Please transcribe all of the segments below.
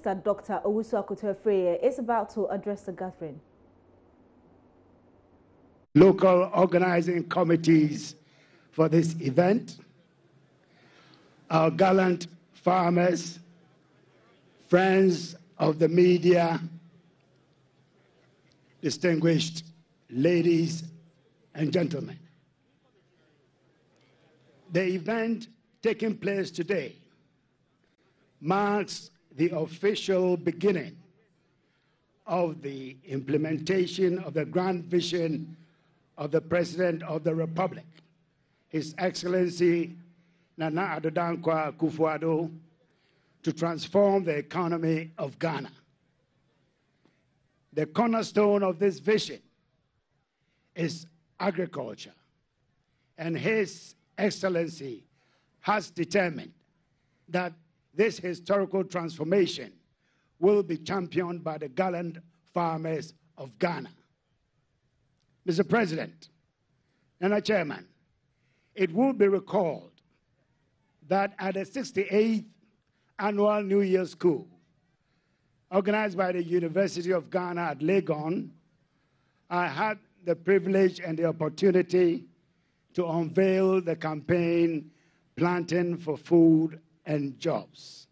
Minister Dr. Akufo-Addo is about to address the gathering. Local organizing committees for this event, our gallant farmers, friends of the media, distinguished ladies and gentlemen. The event taking place today marks the official beginning of the implementation of the grand vision of the President of the Republic, His Excellency Nana Addo Dankwa Akufo-Addo, to transform the economy of Ghana. The cornerstone of this vision is agriculture, and His Excellency has determined that this historical transformation will be championed by the gallant farmers of Ghana. Mr. President, and Chairman, it will be recalled that at the 68th Annual New Year School, organized by the University of Ghana at Legon, I had the privilege and the opportunity to unveil the campaign Planting for Food and Jobs.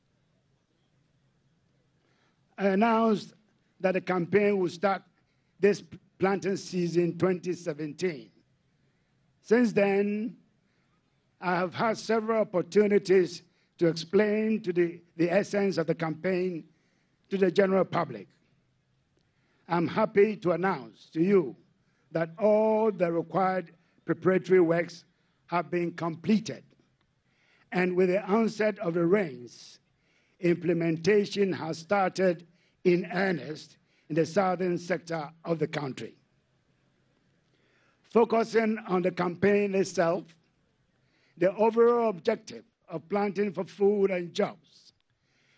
I announced that the campaign would start this planting season 2017. Since then, I have had several opportunities to explain to the essence of the campaign to the general public. I'm happy to announce to you that all the required preparatory works have been completed. And with the onset of the rains, implementation has started in earnest in the southern sector of the country. Focusing on the campaign itself, the overall objective of Planting for Food and Jobs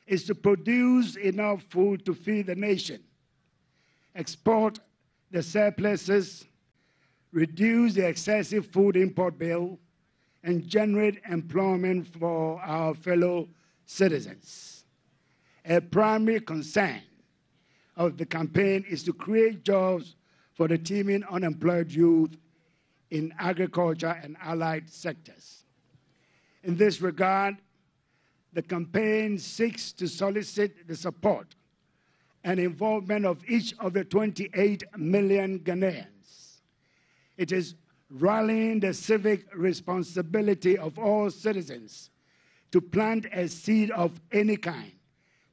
is to produce enough food to feed the nation, export the surpluses, reduce the excessive food import bill, and generate employment for our fellow citizens. A primary concern of the campaign is to create jobs for the teeming unemployed youth in agriculture and allied sectors. In this regard, the campaign seeks to solicit the support and involvement of each of the 28 million Ghanaians. It is rallying the civic responsibility of all citizens to plant a seed of any kind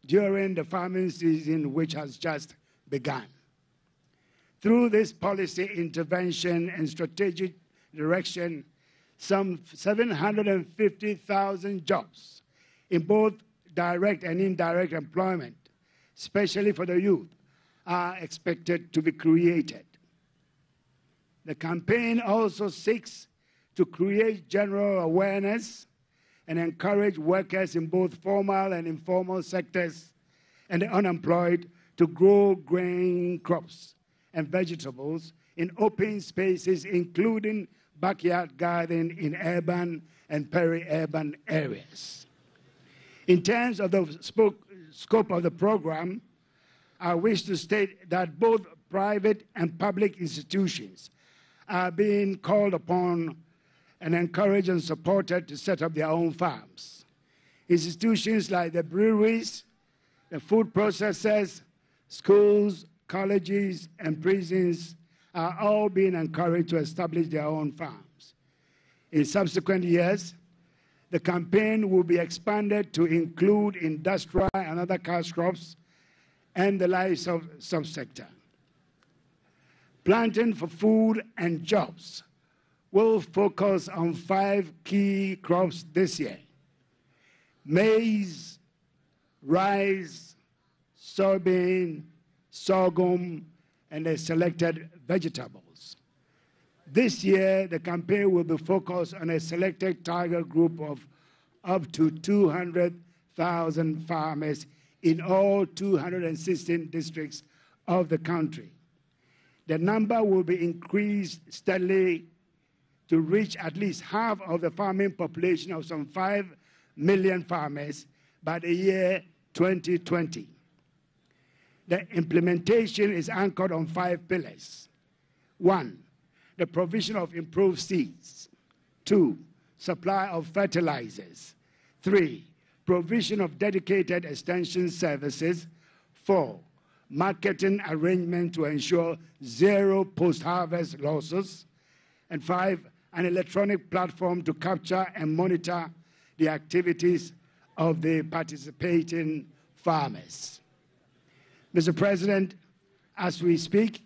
during the farming season which has just begun. Through this policy intervention and strategic direction, some 750,000 jobs in both direct and indirect employment, especially for the youth, are expected to be created. The campaign also seeks to create general awareness and encourage workers in both formal and informal sectors and the unemployed to grow grain crops and vegetables in open spaces, including backyard gardening in urban and peri-urban areas. In terms of the scope of the program, I wish to state that both private and public institutions are being called upon and encouraged and supported to set up their own farms. Institutions like the breweries, the food processors, schools, colleges, and prisons are all being encouraged to establish their own farms. In subsequent years, the campaign will be expanded to include industrial and other cash crops and the livestock subsector. Planting for Food and Jobs will focus on 5 key crops this year: maize, rice, soybean, sorghum, and the selected vegetables. This year, the campaign will be focused on a selected target group of up to 200,000 farmers in all 216 districts of the country. The number will be increased steadily to reach at least half of the farming population of some 5 million farmers by the year 2020. The implementation is anchored on 5 pillars. 1, the provision of improved seeds. 2, supply of fertilizers. 3, provision of dedicated extension services. 4, marketing arrangement to ensure zero post-harvest losses. And 5, an electronic platform to capture and monitor the activities of the participating farmers. Mr. President, as we speak,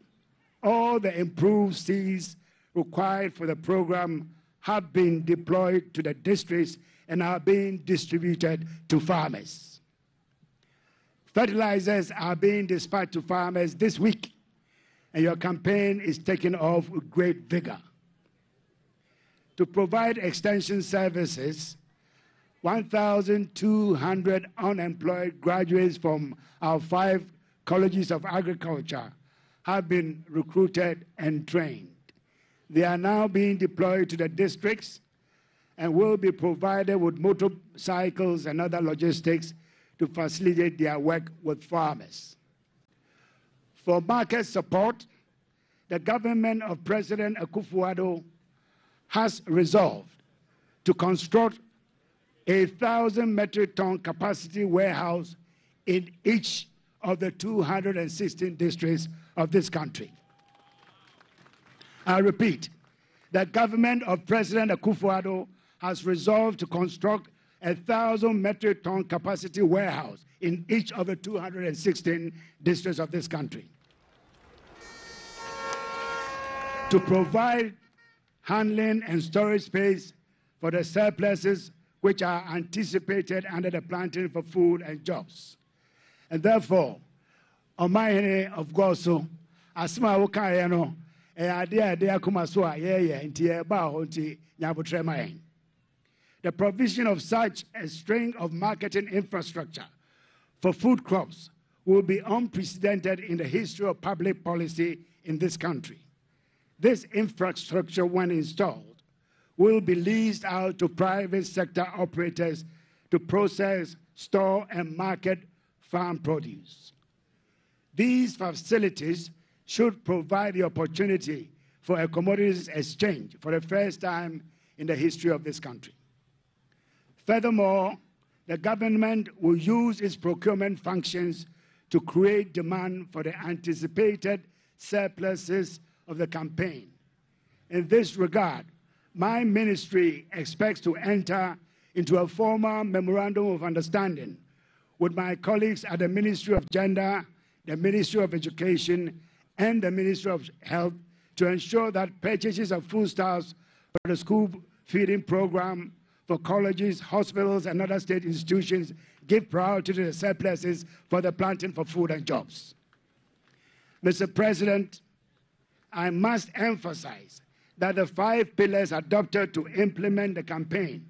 all the improved seeds required for the program have been deployed to the districts and are being distributed to farmers. Fertilizers are being dispatched to farmers this week, and your campaign is taking off with great vigor. To provide extension services, 1,200 unemployed graduates from our 5 colleges of agriculture have been recruited and trained. They are now being deployed to the districts and will be provided with motorcycles and other logistics to facilitate their work with farmers. For market support, the government of President Akufo-Addo has resolved to construct a 1,000 metric ton capacity warehouse in each of the 216 districts of this country. I repeat, the government of President Akufo-Addo has resolved to construct a 1,000 metric ton capacity warehouse in each of the 216 districts of this country to provide handling and storage space for the surpluses which are anticipated under the Planting for Food and Jobs. And therefore, on my end of gov't, asma wukayeno, the provision of such a string of marketing infrastructure for food crops will be unprecedented in the history of public policy in this country. This infrastructure, when installed, will be leased out to private sector operators to process, store, and market farm produce. These facilities should provide the opportunity for a commodities exchange for the first time in the history of this country. Furthermore, the government will use its procurement functions to create demand for the anticipated surpluses of the campaign. In this regard, my ministry expects to enter into a formal memorandum of understanding with my colleagues at the Ministry of Gender, the Ministry of Education, and the Ministry of Health to ensure that purchases of foodstuffs for the school feeding program, for colleges, hospitals, and other state institutions give priority to the surpluses for the Planting for Food and Jobs. Mr. President, I must emphasize that the 5 pillars adopted to implement the campaign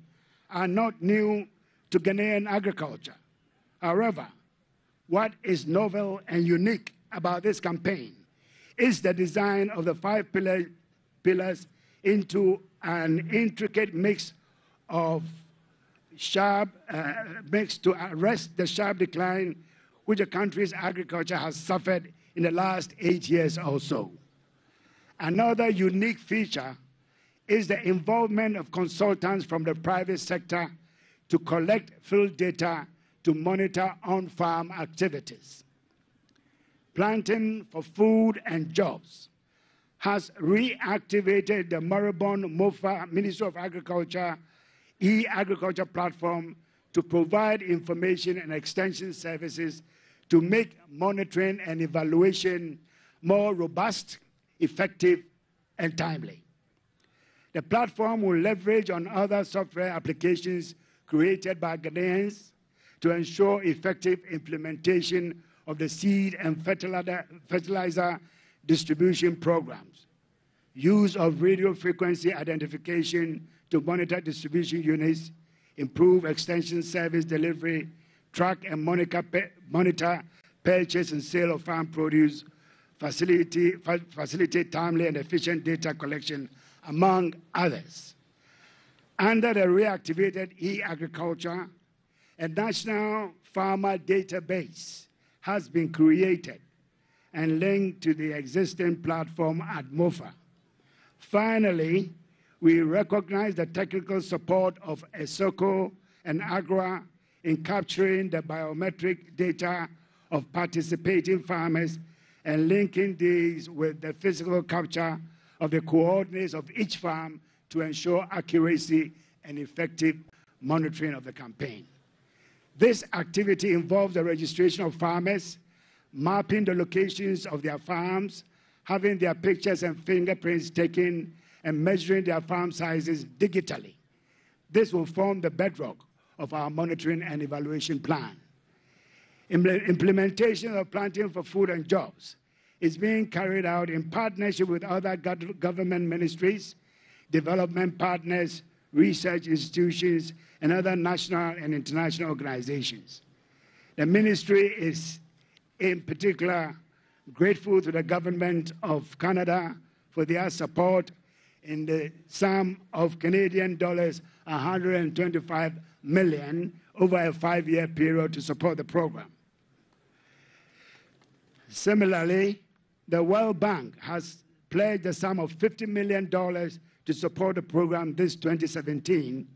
are not new to Ghanaian agriculture. However, what is novel and unique about this campaign is the design of the 5 pillars into an intricate mix of mix to arrest the sharp decline which the country's agriculture has suffered in the last 8 years or so. Another unique feature is the involvement of consultants from the private sector to collect field data to monitor on-farm activities. Planting for Food and Jobs has reactivated the moribund MOFA Ministry of Agriculture e-agriculture platform to provide information and extension services to make monitoring and evaluation more robust, effective, and timely. The platform will leverage on other software applications created by Ghanaians to ensure effective implementation of the seed and fertilizer distribution programs, use of radio frequency identification to monitor distribution units, improve extension service delivery, track and monitor purchase and sale of farm produce, facilitate timely and efficient data collection, among others. Under the reactivated e-agriculture, a national farmer database has been created and linked to the existing platform at MOFA. Finally, we recognize the technical support of ESOCO and AGRA in capturing the biometric data of participating farmers and linking these with the physical capture of the coordinates of each farm to ensure accuracy and effective monitoring of the campaign. This activity involves the registration of farmers, mapping the locations of their farms, having their pictures and fingerprints taken, and measuring their farm sizes digitally. This will form the bedrock of our monitoring and evaluation plan. Implementation of Planting for Food and Jobs is being carried out in partnership with other government ministries, development partners, research institutions, and other national and international organizations. The ministry is, in particular, grateful to the government of Canada for their support in the sum of Canadian dollars 125 million over a 5-year period to support the program. Similarly, the World Bank has pledged a sum of $50 million to support the program this 2017,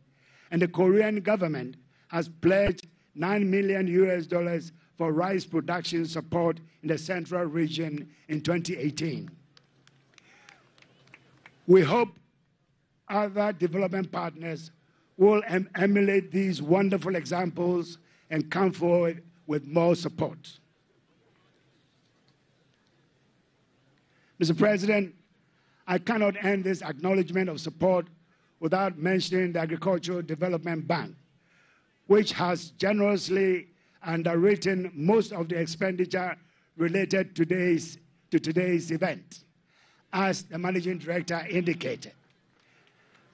and the Korean government has pledged $9 million for rice production support in the central region in 2018. We hope other development partners will emulate these wonderful examples and come forward with more support. Mr. President, I cannot end this acknowledgement of support without mentioning the Agricultural Development Bank, which has generously underwritten most of the expenditure related to today's event, as the Managing Director indicated.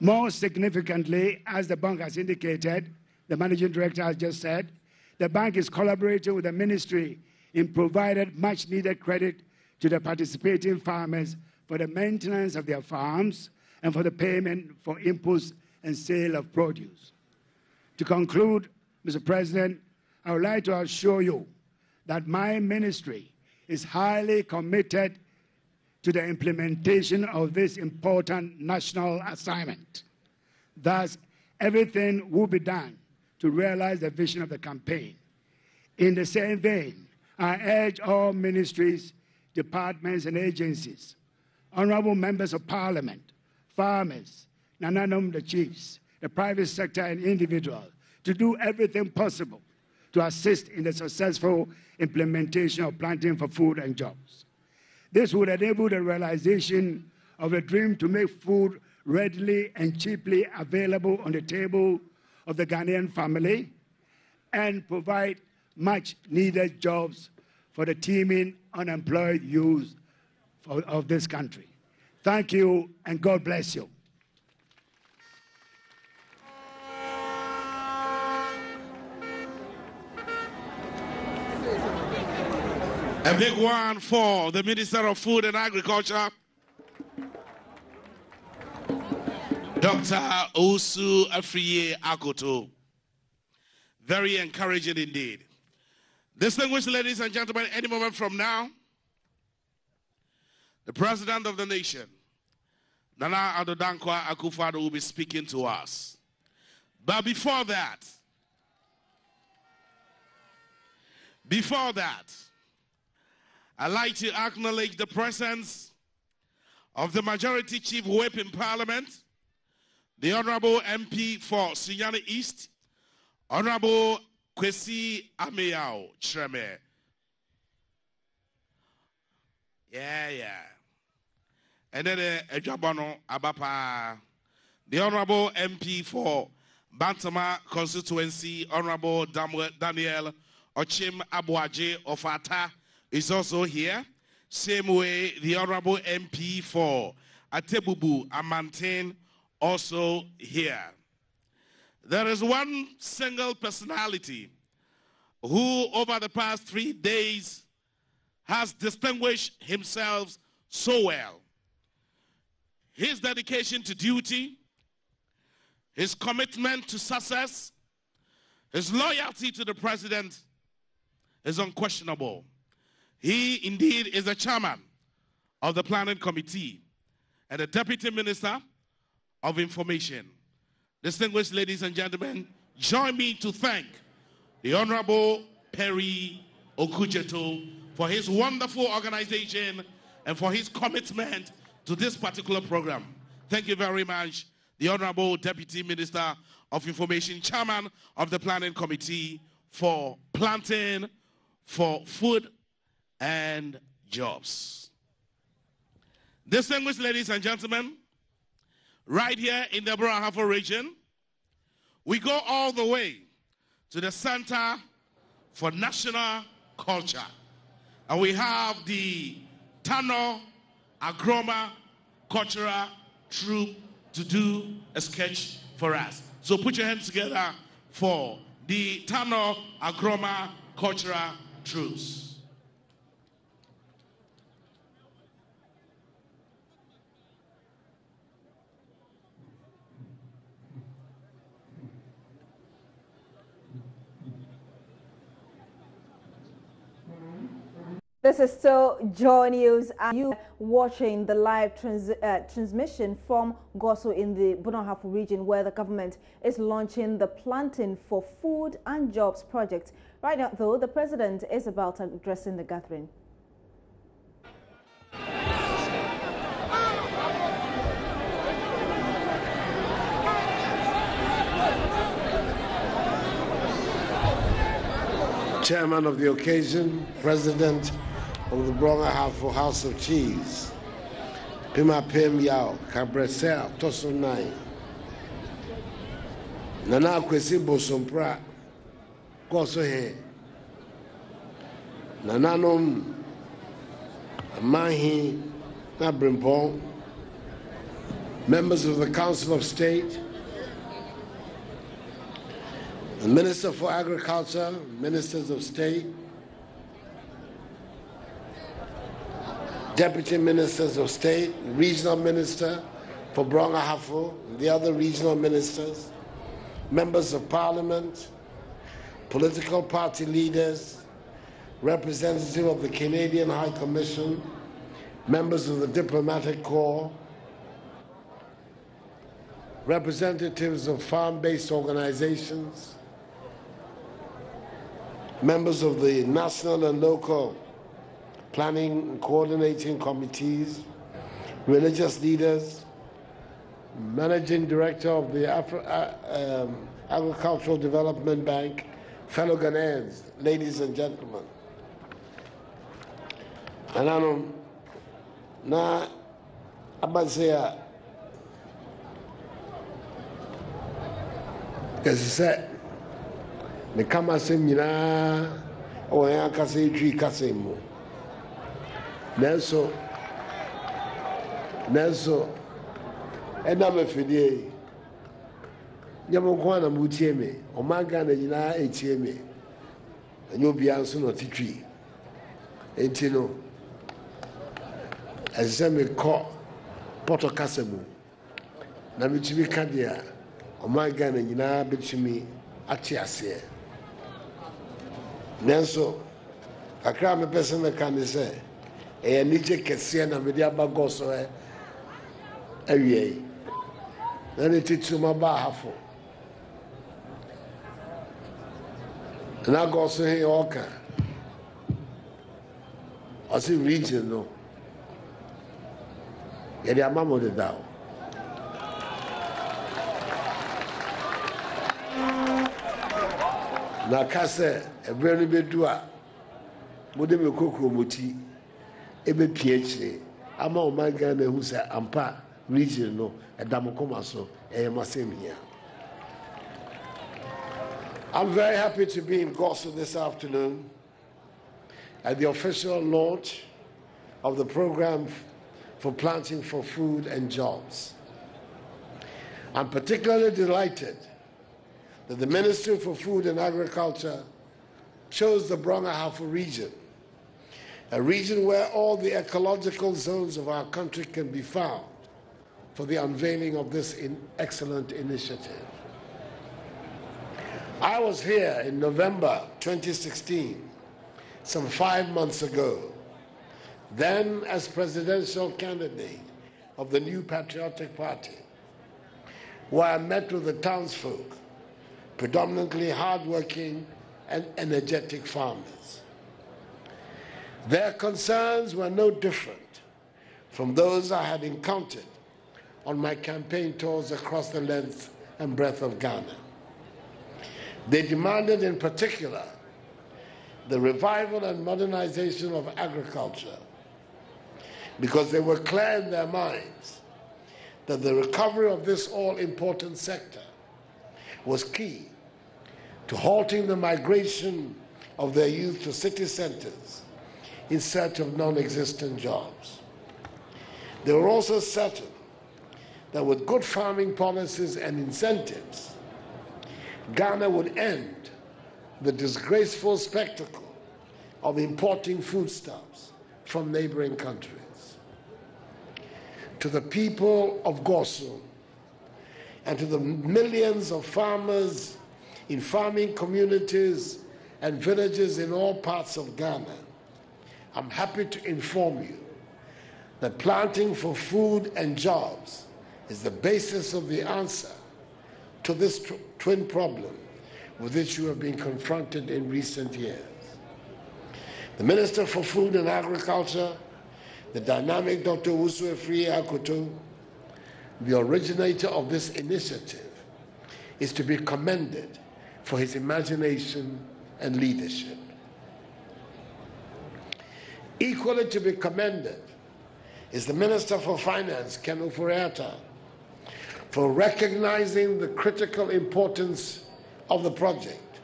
More significantly, as the bank has indicated, the Managing Director has just said, the bank is collaborating with the ministry in providing much needed credit to the participating farmers for the maintenance of their farms and for the payment for inputs and sale of produce. To conclude, Mr. President, I would like to assure you that my ministry is highly committed to the implementation of this important national assignment. Thus, everything will be done to realize the vision of the campaign. In the same vein, I urge all ministries, departments, and agencies, honorable members of parliament, farmers, Nananum, the chiefs, the private sector, and individuals, to do everything possible to assist in the successful implementation of Planting for Food and Jobs. This would enable the realization of the dream to make food readily and cheaply available on the table of the Ghanaian family and provide much needed jobs for the teeming unemployed youth of this country. Thank you, and God bless you. A big one for the Minister of Food and Agriculture, Dr. Osu Afriye Akoto. Very encouraging indeed. Distinguished ladies and gentlemen, any moment from now, the President of the nation, Nana Addo Dankwa Akufo-Addo, will be speaking to us. But before that, I'd like to acknowledge the presence of the Majority Chief Whip in Parliament, the Honorable MP for Sunyani East, Honorable Kwesi Ameyao Chreme. Yeah. And then Ejabano Abapa, the Honorable MP for Bantama Constituency, Honorable Daniel Ochim Abuaje of Ata is also here. Same way, the Honorable MP for Atebubu Amantin also here. There is one single personality who over the past 3 days has distinguished himself so well. His dedication to duty, his commitment to success, his loyalty to the president is unquestionable. He indeed is the chairman of the Planning Committee and the Deputy Minister of Information. Distinguished ladies and gentlemen, join me to thank the Honorable Perry Okujeto for his wonderful organization and for his commitment to this particular program. Thank you very much, the Honorable Deputy Minister of Information, Chairman of the Planning Committee for Planting for Food and Jobs. Distinguished ladies and gentlemen, right here in the Akufo-Addo region, we go all the way to the Center for National Culture. And we have the Tano Agroma Cultural Troupe to do a sketch for us. So put your hands together for the Tano Agroma Cultural Troupes. This is still Joy News, and you watching the live transmission from gov't in the Akufo-Addo region, where the government is launching the Planting for Food and Jobs project. Right now, though, the president is about addressing the gathering. Chairman of the occasion, President of the Akufo House of Chiefs, Pima Pem Yao, Cabresel, Toso Nai, Nana Kwesi Bosompra, Koso He, Nananom, Mahi, Nabrimpong, members of the Council of State, the Minister for Agriculture, Ministers of State, Deputy Ministers of State, Regional Minister for Akufo, the other regional ministers, members of Parliament, political party leaders, representative of the Canadian High Commission, members of the Diplomatic Corps, representatives of farm-based organizations, members of the national and local planning and coordinating committees, religious leaders, managing director of the Agricultural Development Bank, fellow Ghanaians, ladies and gentlemen. And I know, now, Abazia, as I said, the Kamasim Yina, or Yakasi Tree Kasimu. Nelson, and I'm a fidei. Yamokwana Mutieme, Omaga and Yina ATM, and you'll be answering on T3. And you know, as I may call Porto Casamu, Namichi Kadia, Omaga and Yina Bitchimi, Achiasia. Nelson, a crime a person that can say. And Nije Kessian and Media Bagoso, every then it is to my Bahafo. And I go so here, okay. I see region, no. Yet your mamma the down. Now, Cassa, a very big dua, Mudeme Coco Muti. Ebe PhD, ama Omagana who say Ampa region no, a Damokomaso, a here. I'm very happy to be in gov't this afternoon at the official launch of the program for Planting for Food and Jobs. I'm particularly delighted that the Ministry for Food and Agriculture chose the Akufo region, a region where all the ecological zones of our country can be found, for the unveiling of this excellent initiative. I was here in November 2016, some 5 months ago, then as presidential candidate of the New Patriotic Party, where I met with the townsfolk, predominantly hardworking and energetic farmers. Their concerns were no different from those I had encountered on my campaign tours across the length and breadth of Ghana. They demanded in particular the revival and modernization of agriculture because they were clear in their minds that the recovery of this all-important sector was key to halting the migration of their youth to city centers in search of non-existent jobs. They were also certain that with good farming policies and incentives, Ghana would end the disgraceful spectacle of importing foodstuffs from neighboring countries. To the people of Goso and to the millions of farmers in farming communities and villages in all parts of Ghana, I'm happy to inform you that planting for food and jobs is the basis of the answer to this twin problem with which you have been confronted in recent years. The Minister for Food and Agriculture, the dynamic Dr. Akufo-Addo, the originator of this initiative, is to be commended for his imagination and leadership. Equally to be commended is the Minister for Finance, Akufo-Addo, for recognizing the critical importance of the project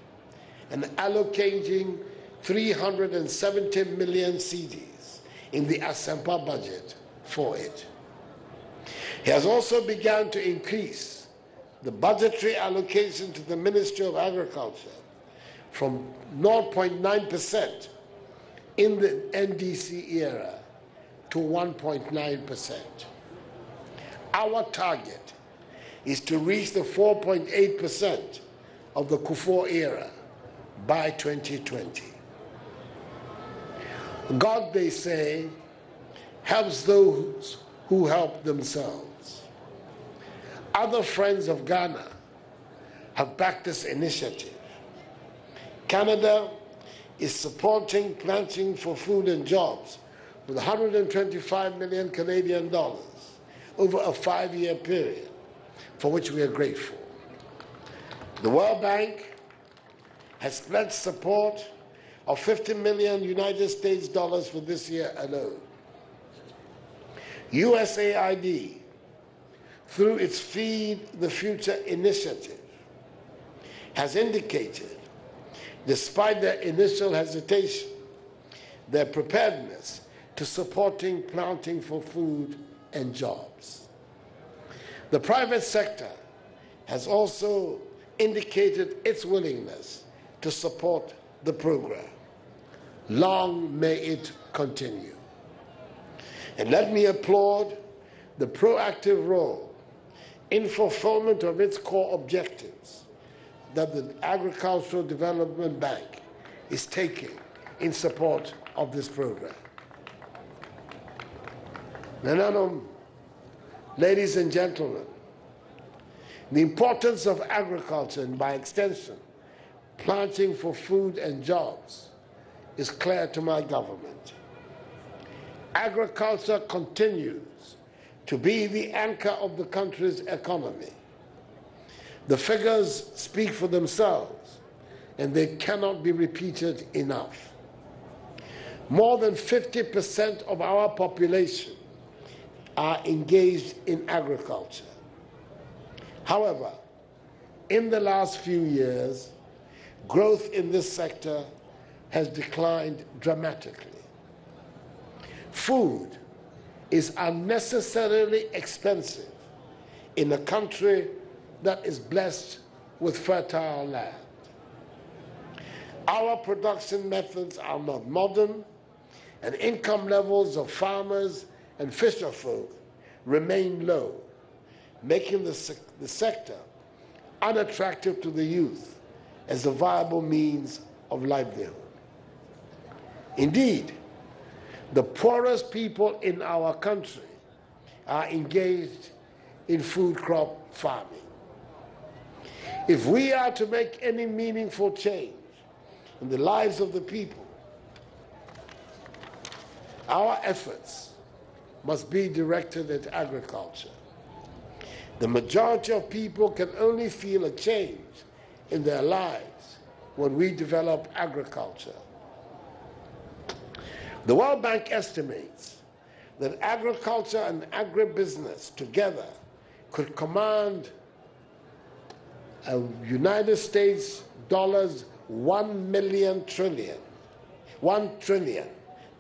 and allocating 370 million cedis in the Asempa budget for it. He has also begun to increase the budgetary allocation to the Ministry of Agriculture from 0.9% in the NDC era to 1.9%. Our target is to reach the 4.8% of the Kufuor era by 2020. God, they say, helps those who help themselves. Other friends of Ghana have backed this initiative. Canada is supporting planting for food and jobs with 125 million Canadian dollars over a 5-year period, for which we are grateful. The World Bank has pledged support of 50 million United States dollars for this year alone. USAID, through its Feed the Future initiative, has indicated, despite their initial hesitation, their preparedness to supporting planting for food and jobs. The private sector has also indicated its willingness to support the program. Long may it continue. And let me applaud the proactive role in fulfillment of its core objectives that the Agricultural Development Bank is taking in support of this program. Now, ladies and gentlemen, the importance of agriculture and, by extension, planting for food and jobs is clear to my government. Agriculture continues to be the anchor of the country's economy. The figures speak for themselves, and they cannot be repeated enough. More than 50% of our population are engaged in agriculture. However, in the last few years, growth in this sector has declined dramatically. Food is unnecessarily expensive in a country that is blessed with fertile land. Our production methods are not modern, and income levels of farmers and fisherfolk remain low, making the sector unattractive to the youth as a viable means of livelihood. Indeed, The poorest people in our country are engaged in food crop farming. If we are to make any meaningful change in the lives of the people, our efforts must be directed at agriculture. The majority of people can only feel a change in their lives when we develop agriculture. The World Bank estimates that agriculture and agribusiness together could command a United States dollars 1 trillion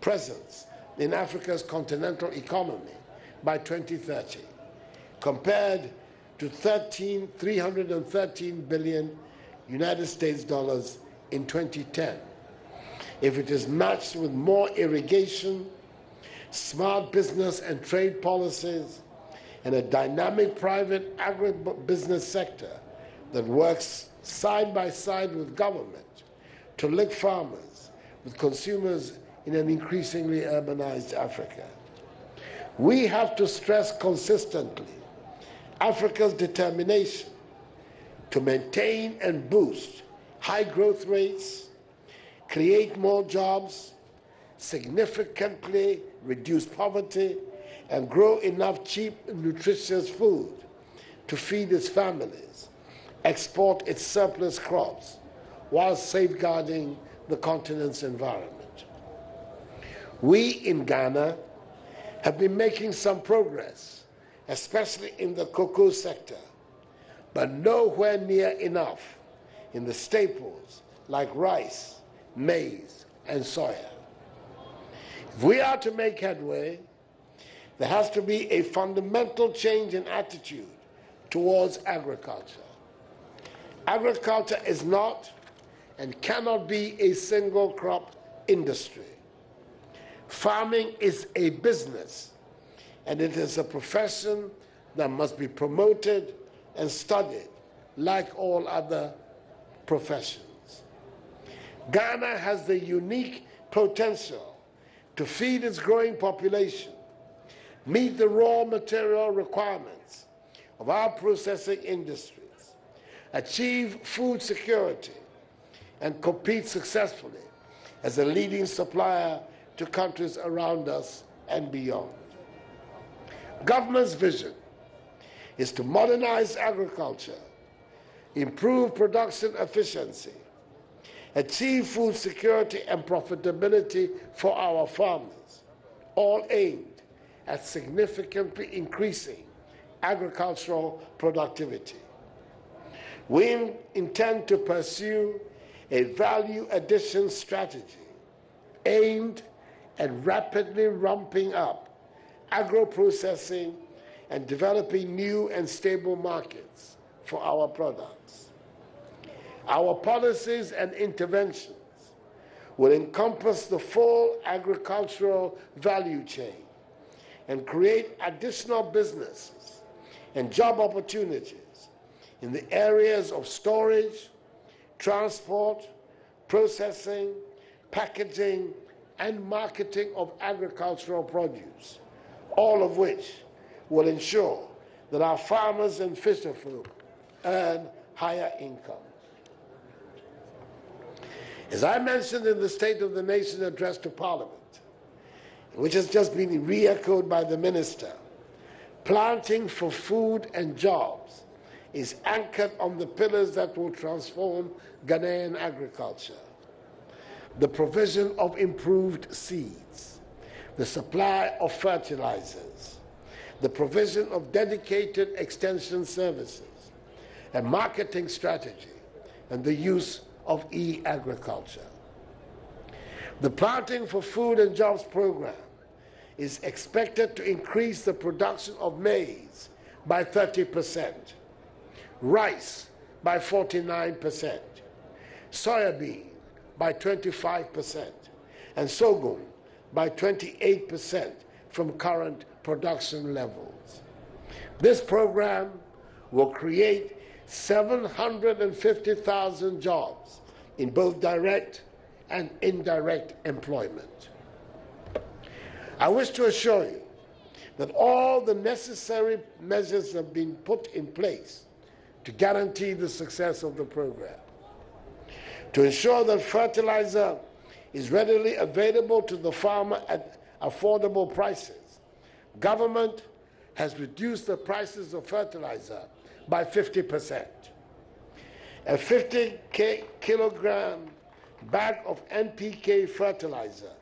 presence in Africa's continental economy by 2030, compared to 313 billion United States dollars in 2010. If it is matched with more irrigation, smart business and trade policies, and a dynamic private agribusiness sector that works side by side with government to link farmers with consumers in an increasingly urbanized Africa. We have to stress consistently Africa's determination to maintain and boost high growth rates, create more jobs, significantly reduce poverty, and grow enough cheap, nutritious food to feed its families, export its surplus crops, while safeguarding the continent's environment. We in Ghana have been making some progress, especially in the cocoa sector, but nowhere near enough in the staples like rice, maize, and soya. If we are to make headway, there has to be a fundamental change in attitude towards agriculture. Agriculture is not and cannot be a single crop industry. Farming is a business, and it is a profession that must be promoted and studied like all other professions. Ghana has the unique potential to feed its growing population, meet the raw material requirements of our processing industries, achieve food security, and compete successfully as a leading supplier to countries around us and beyond. Government's vision is to modernize agriculture, improve production efficiency, achieve food security and profitability for our farmers, all aimed at significantly increasing agricultural productivity. We intend to pursue a value addition strategy aimed at rapidly ramping up agro-processing and developing new and stable markets for our products. Our policies and interventions will encompass the full agricultural value chain and create additional businesses and job opportunities in the areas of storage, transport, processing, packaging, and marketing of agricultural produce, all of which will ensure that our farmers and fisherfolk earn higher income. As I mentioned in the State of the Nation address to Parliament, which has just been re-echoed by the Minister, planting for food and jobs is anchored on the pillars that will transform Ghanaian agriculture: the provision of improved seeds, the supply of fertilizers, the provision of dedicated extension services, a marketing strategy, and the use of e-agriculture. The Planting for Food and Jobs program is expected to increase the production of maize by 30%, rice by 49%, soybean by 25%, and sorghum by 28% from current production levels. This program will create 750,000 jobs in both direct and indirect employment. I wish to assure you that all the necessary measures have been put in place to guarantee the success of the program. To ensure that fertilizer is readily available to the farmer at affordable prices, government has reduced the prices of fertilizer by 50%. A 50-kilogram bag of NPK fertilizer,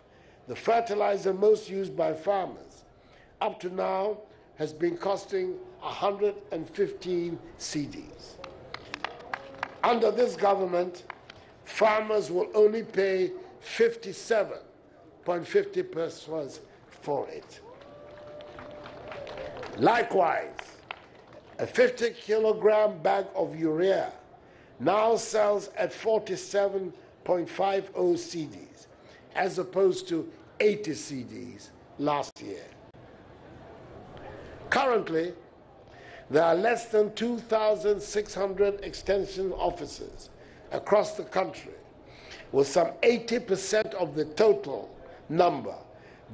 the fertilizer most used by farmers, up to now has been costing 115 cedis. Under this government, farmers will only pay 57.50 pesos for it. Likewise, a 50-kilogram bag of urea now sells at 47.50 cedis, as opposed to 80 cedis last year. Currently, there are less than 2,600 extension officers across the country, with some 80% of the total number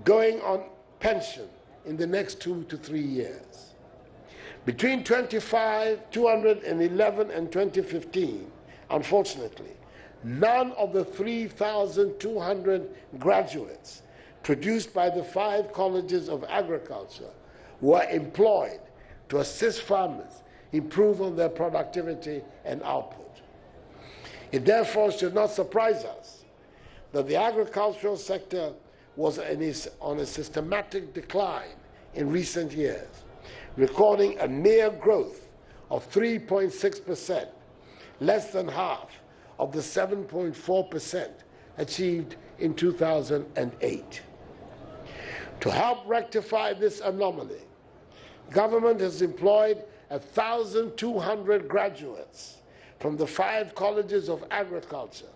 going on pension in the next 2 to 3 years. Between 2011 and 2015, unfortunately, none of the 3,200 graduates produced by the 5 colleges of agriculture were employed to assist farmers improve on their productivity and output. It therefore should not surprise us that the agricultural sector was on a systematic decline in recent years, recording a mere growth of 3.6%, less than half of the 7.4% achieved in 2008. To help rectify this anomaly, government has employed 1,200 graduates from the 5 colleges of agriculture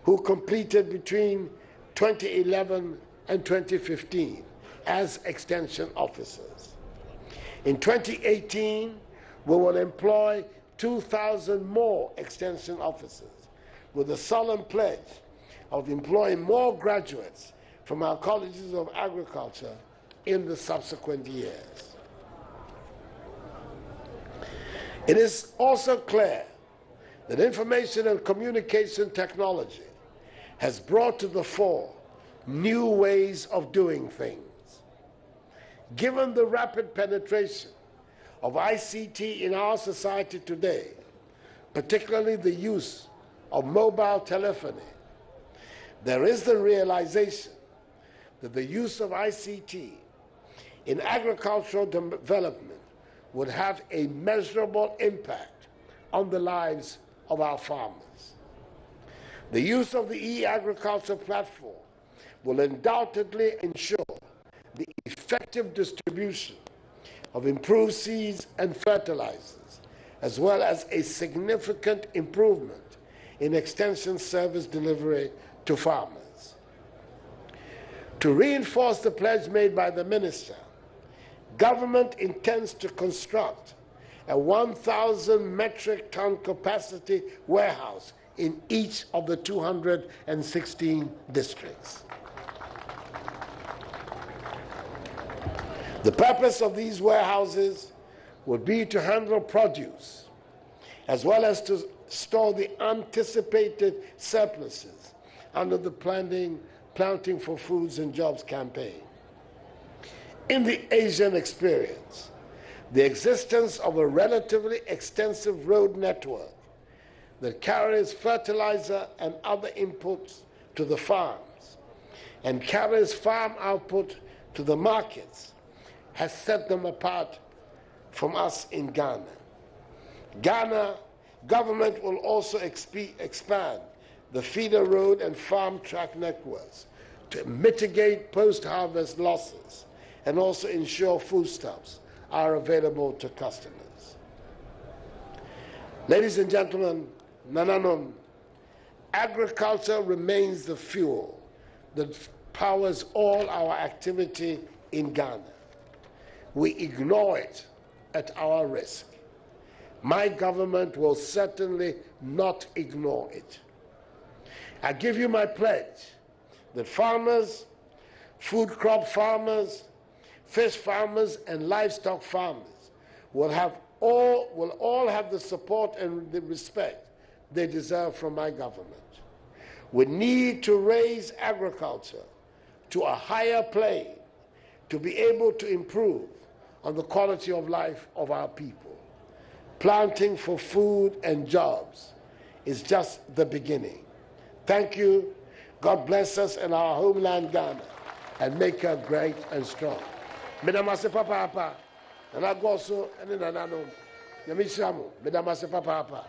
who completed between 2011 and 2015 as extension officers. In 2018, we will employ 2,000 more extension officers with a solemn pledge of employing more graduates from our colleges of agriculture in the subsequent years. It is also clear that information and communication technology has brought to the fore new ways of doing things. Given the rapid penetration of ICT in our society today, particularly the use of mobile telephony, there is the realization that the use of ICT in agricultural development would have a measurable impact on the lives of our farmers. The use of the e-agriculture platform will undoubtedly ensure the effective distribution of improved seeds and fertilizers, as well as a significant improvement in extension service delivery to farmers. To reinforce the pledge made by the Minister, government intends to construct a 1,000 metric ton capacity warehouse in each of the 216 districts. The purpose of these warehouses would be to handle produce, as well as to store the anticipated surpluses under the Planting for Foods and Jobs campaign. In the Asian experience, the existence of a relatively extensive road network that carries fertilizer and other inputs to the farms and carries farm output to the markets has set them apart from us in Ghana. Ghana government will also expand the feeder road and farm track networks to mitigate post-harvest losses and also ensure foodstuffs are available to customers. Ladies and gentlemen, Nananom, agriculture remains the fuel that powers all our activity in Ghana. We ignore it at our risk. My government will certainly not ignore it. I give you my pledge that farmers, food crop farmers, fish farmers, and livestock farmers will all have the support and the respect they deserve from my government. We need to raise agriculture to a higher plane to be able to improve on the quality of life of our people. Planting for food and jobs is just the beginning. Thank you. God bless us in our homeland Ghana and make her great and strong. Medamase papa, and I go so and then anano. Yamishamu, Medamase papa.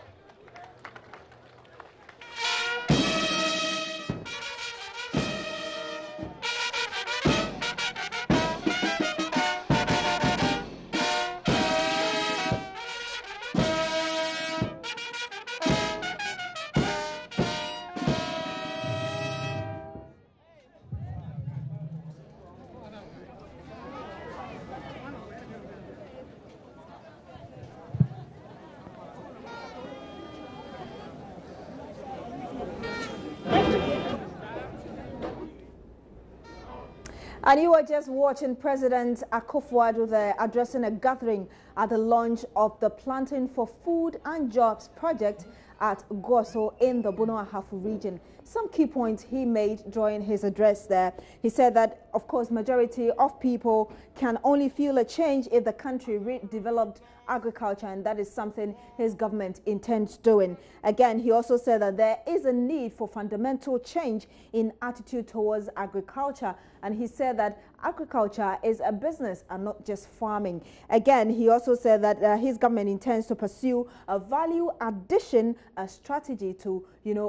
And you were just watching President Akufo-Addo there addressing a gathering at the launch of the Planting for Food and Jobs project at gov't in the Bono-Ahafo region. Some key points he made during his address there. He said that, of course, majority of people can only feel a change if the country redeveloped agriculture, and that is something his government intends doing. Again, he also said that there is a need for fundamental change in attitude towards agriculture, and he said that agriculture is a business and not just farming. Again, he also said that his government intends to pursue a value addition strategy to,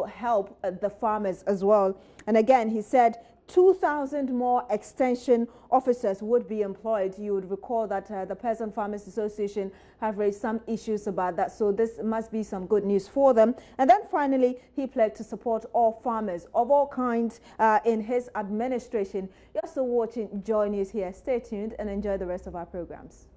help the farmers as well. And again, he said 2,000 more extension officers would be employed. You would recall that the Peasant Farmers Association have raised some issues about that, so this must be some good news for them. And then finally, he pledged to support all farmers of all kinds in his administration. You're still watching Joy News here. Stay tuned and enjoy the rest of our programs.